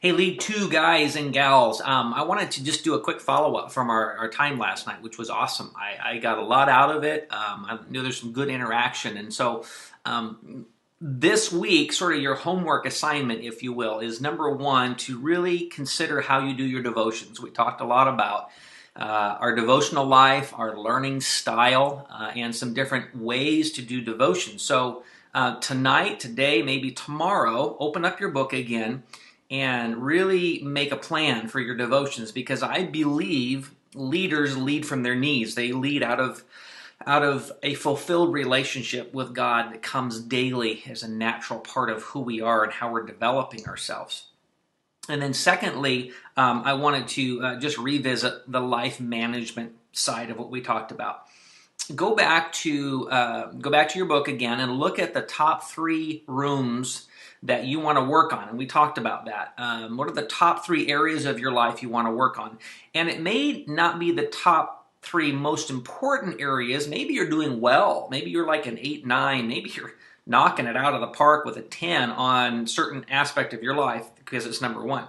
Hey, League Two guys and gals. I wanted to just do a quick follow up from our time last night, which was awesome. I got a lot out of it. I knew there's some good interaction. And so this week, sort of your homework assignment, if you will, is number one, to really consider how you do your devotions. We talked a lot about our devotional life, our learning style, and some different ways to do devotion. So tonight, today, maybe tomorrow, open up your book again and really make a plan for your devotions, because I believe leaders lead from their knees. They lead out of a fulfilled relationship with God that comes daily as a natural part of who we are and how we're developing ourselves. And then secondly, I wanted to just revisit the life management side of what we talked about. Go back to your book again and look at the top three rooms that you want to work on. And we talked about that. What are the top three areas of your life you want to work on? And it may not be the top three most important areas. Maybe you're doing well. Maybe you're like an 8, 9. Maybe you're knocking it out of the park with a 10 on certain aspect of your life because it's number one.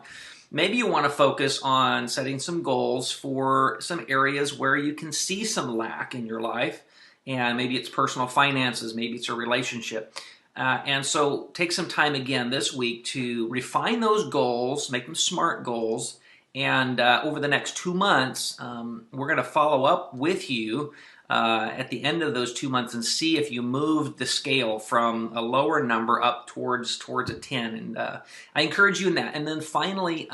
Maybe you want to focus on setting some goals for some areas where you can see some lack in your life. And maybe it's personal finances, maybe it's a relationship. And so take some time again this week to refine those goals, make them SMART goals. And over the next 2 months, we're going to follow up with you at the end of those 2 months and see if you moved the scale from a lower number up towards a 10. And I encourage you in that. And then finally,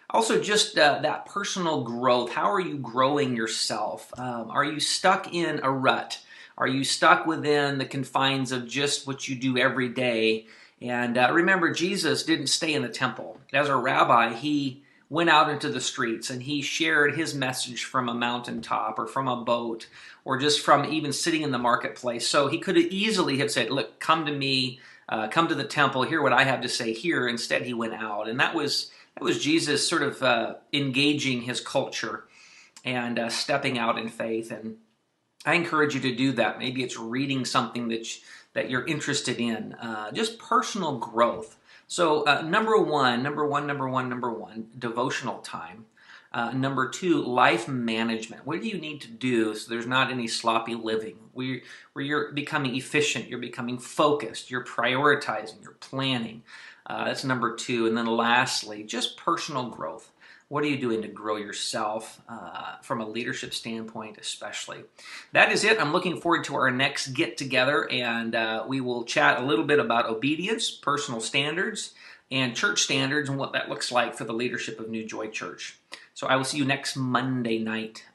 also just that personal growth. How are you growing yourself? Are you stuck in a rut? Are you stuck within the confines of just what you do every day? And remember, Jesus didn't stay in the temple. As a rabbi, he went out into the streets and he shared his message from a mountaintop or from a boat or just from even sitting in the marketplace. So he could have easily have said, look, come to me, come to the temple, hear what I have to say here. Instead, he went out. And that was Jesus sort of engaging his culture and stepping out in faith. And I encourage you to do that. Maybe it's reading something that you're interested in, just personal growth. So number one, devotional time. Number two, life management. What do you need to do so there's not any sloppy living? Where you're becoming efficient, you're becoming focused, you're prioritizing, you're planning. That's number two. And then lastly, just personal growth. What are you doing to grow yourself from a leadership standpoint especially? That is it. I'm looking forward to our next get-together, and we will chat a little bit about obedience, personal standards, and church standards, and what that looks like for the leadership of New Joy Church. So I will see you next Monday night.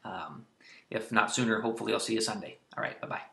If not sooner, hopefully I'll see you Sunday. All right, bye-bye.